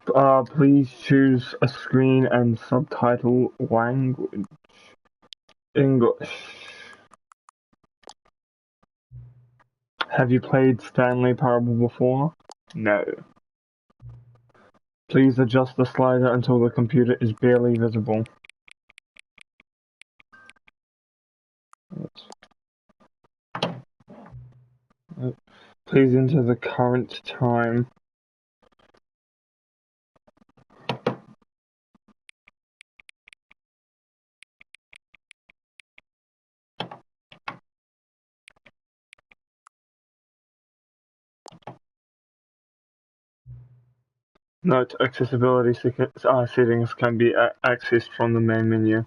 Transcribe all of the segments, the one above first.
Please choose a screen and subtitle language. English. Have you played Stanley Parable before? No. Please adjust the slider until the computer is barely visible. Please enter the current time. Note: accessibility settings can be accessed from the main menu.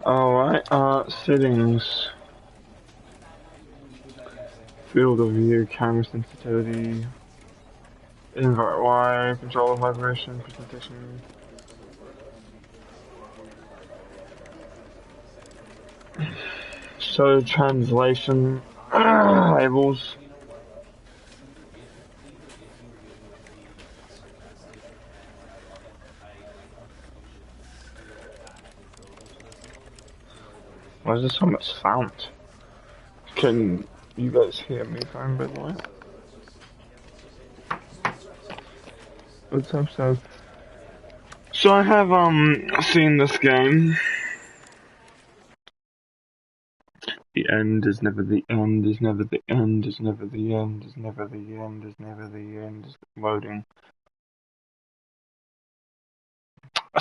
Alright, settings. Field of view, camera sensitivity, invert Y, controller vibration, presentation. So translation labels. Why is there so much sound? Can you guys hear me fine, by the way? Let's hope so. So I have seen this game. The end is never the end, is never the end, is never the end, is never the end, is never the end, is loading.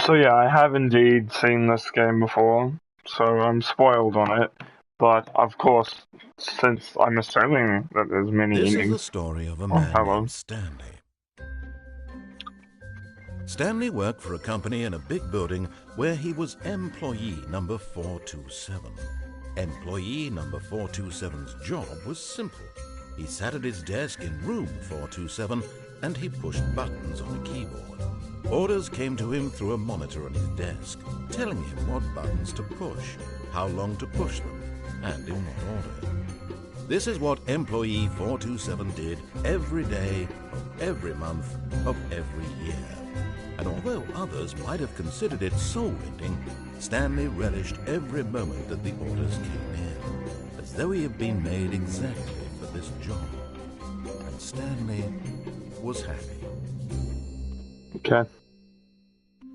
So yeah, I have indeed seen this game before, so I'm spoiled on it. But of course, since I'm assuming that there's many This endings. is the story of a man named Stanley. Stanley worked for a company in a big building where he was employee number 427. Employee number 427's job was simple. He sat at his desk in room 427 and he pushed buttons on a keyboard. Orders came to him through a monitor on his desk, telling him what buttons to push, how long to push them, and in what order. This is what employee 427 did every day of every month of every year. And although others might have considered it soul-rending, Stanley relished every moment that the orders came in, as though he had been made exactly for this job. And Stanley was happy. Okay.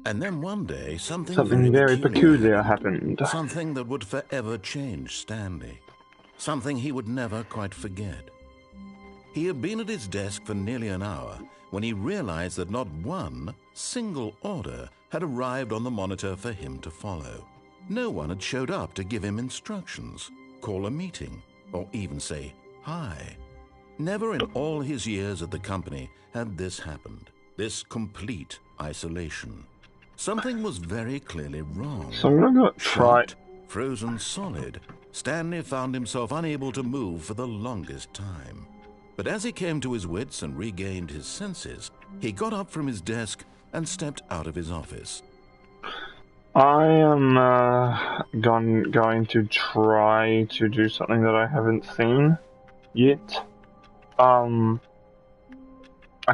And then one day, something very peculiar happened. Something that would forever change Stanley. Something he would never quite forget. He had been at his desk for nearly an hour when he realized that not one single order had arrived on the monitor for him to follow. No one had showed up to give him instructions, call a meeting, or even say hi. Never in all his years at the company had this happened, this complete isolation. Something was very clearly wrong. So I'm gonna try. Frozen solid, Stanley found himself unable to move for the longest time. But as he came to his wits and regained his senses, he got up from his desk and stepped out of his office. I am going to try to do something that I haven't seen yet. I've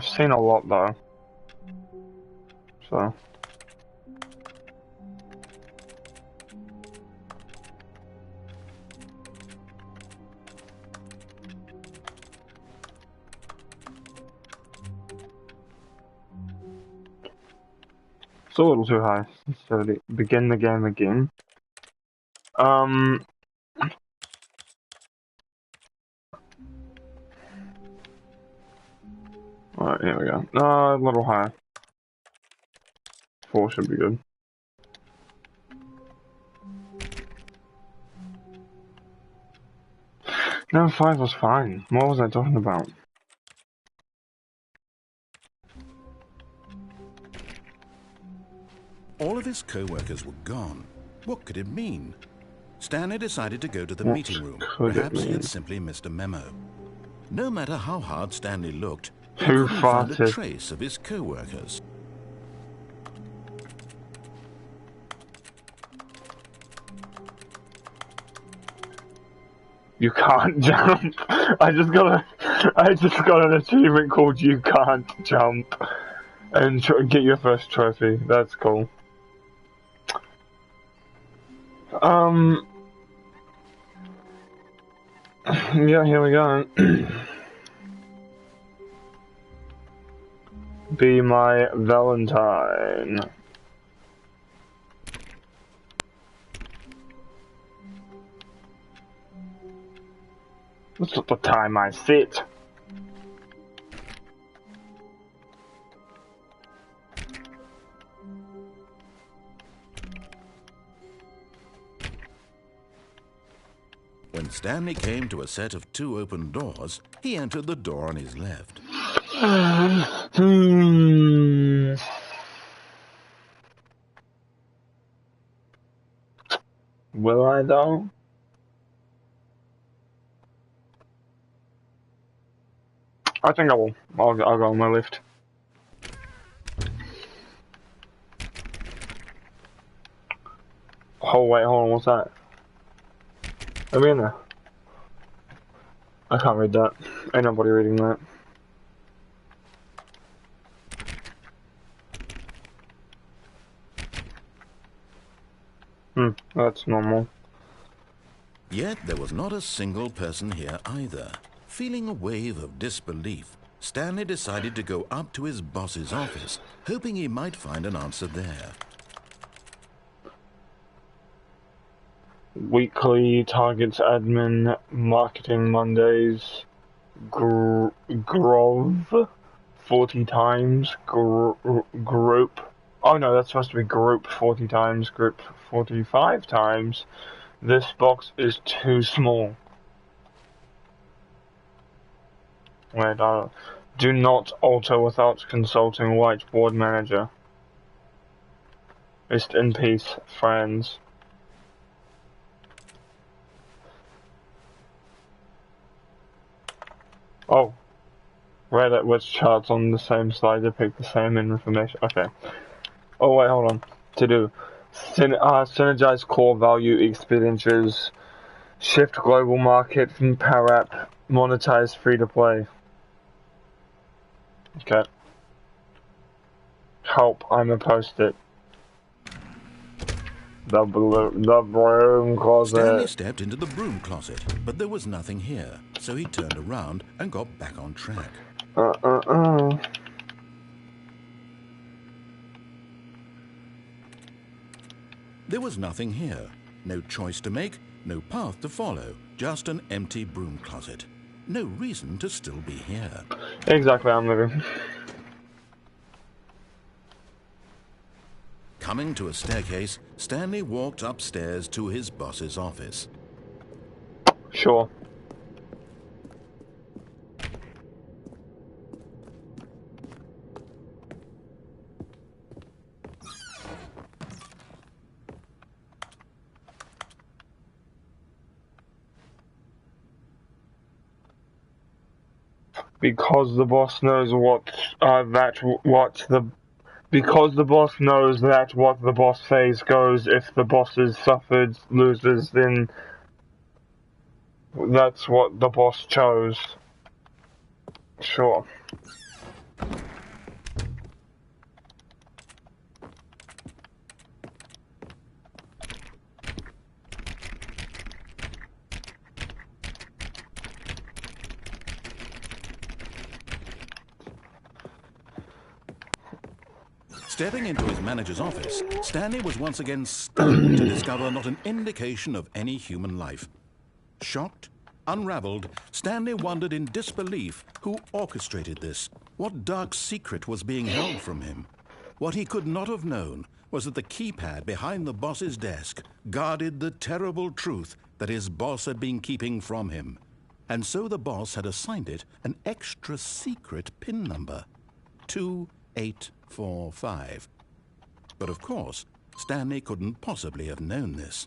seen a lot though. So. It's a little too high, so begin the game again. Alright, here we go. A little higher. 4 should be good. No, 5 was fine. What was I talking about? All of his co-workers were gone. What could it mean? Stanley decided to go to the What meeting room. could it Perhaps he had mean? simply missed a memo. No matter how hard Stanley looked, he Who couldn't find a farted? trace of his co-workers. You can't jump. I just got an achievement called "You Can't Jump," and get your first trophy. That's cool. Yeah, here we go. Be my Valentine. That's not the time I sit. When Stanley came to a set of 2 open doors, he entered the door on his left. Will I though? I think I will. I'll go on my left. Oh wait, hold on, what's that? Are we in there? I can't read that. Ain't nobody reading that. That's normal. Yet there was not a single person here either. Feeling a wave of disbelief, Stanley decided to go up to his boss's office, hoping he might find an answer there. Weekly targets admin marketing Mondays. Grove 40 times. Group. Oh no, that's supposed to be group 40 times. Group 45 times. This box is too small. Wait, do not alter without consulting whiteboard manager. Rest in peace, friends. Oh. Reddit which charts on the same slide depict the same information. Okay. Oh wait, hold on. To do. Synergize core value expenditures. Shift global market from Power App. Monetize free to play. Okay. Help, I'm a post-it. The broom closet. Stanley stepped into the broom closet, but there was nothing here, so he turned around and got back on track. There was nothing here. No choice to make, no path to follow, just an empty broom closet. No reason to still be here. Exactly, I'm living. Coming to a staircase, Stanley walked upstairs to his boss's office. Sure. Because the boss knows because the boss knows that what the boss says goes. If the boss loses, then that's what the boss chose. Sure. Stepping into his manager's office, Stanley was once again stunned to discover not an indication of any human life. Shocked, unraveled, Stanley wondered in disbelief who orchestrated this. What dark secret was being held from him? What he could not have known was that the keypad behind the boss's desk guarded the terrible truth that his boss had been keeping from him. And so the boss had assigned it an extra secret PIN number, 2845. But of course, Stanley couldn't possibly have known this.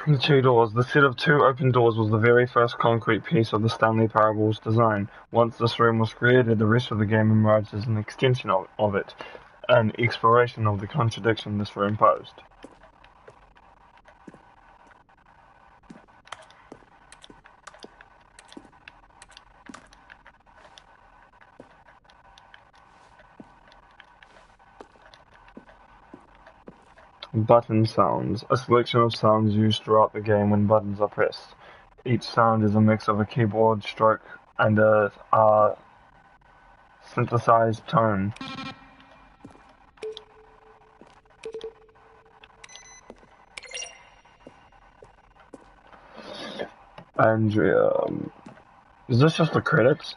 The two doors. The set of two open doors was the very first concrete piece of the Stanley Parable's design. Once this room was created, the rest of the game emerged as an extension of it, an exploration of the contradiction this room posed. Button sounds. A selection of sounds used throughout the game when buttons are pressed. Each sound is a mix of a keyboard stroke and a synthesized tone. Andrea, is this just the credits?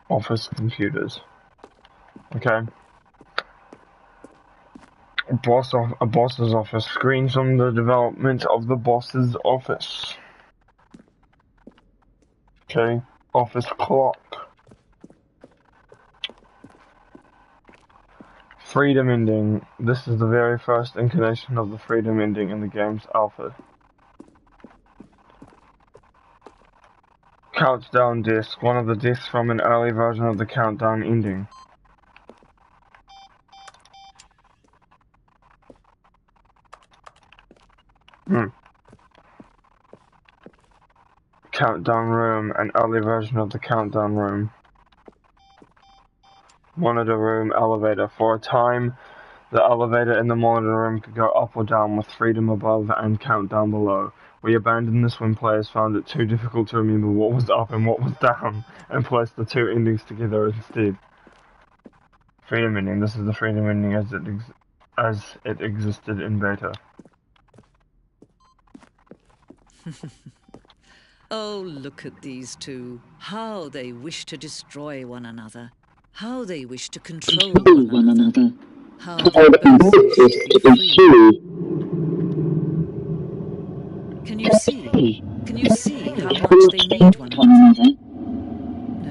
Office computers. Okay. A boss's office. Screens from the development of the boss's office. Okay. Office clock. Freedom ending. This is the very first incarnation of the freedom ending in the game's alpha. Countdown disc, one of the discs from an early version of the countdown ending. Countdown room, an early version of the countdown room. Monitor room, elevator. For a time, the elevator in the monitor room could go up or down with freedom above and countdown below. We abandoned this when players found it too difficult to remember what was up and what was down, and placed the two endings together instead. Freedom ending. This is the freedom ending as it existed in beta. Oh, look at these two. How they wish to destroy one another. How they wish to control one another. How they both wish to be free. Can you see? Can you see how much they need one another?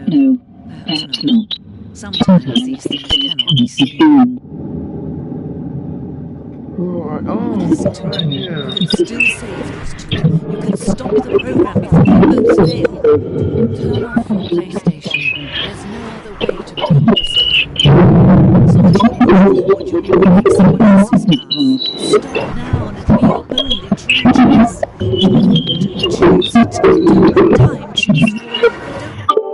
No, perhaps not. Sometimes these things cannot be seen. Listen to me. You can still save these two. You can stop the program before you both fail. Turn off your PlayStation. There's no other way to beat this game. So that you move forward, you can break someone else's path. Stop now, and it'll be your only true chance. Do you choose it? Time choose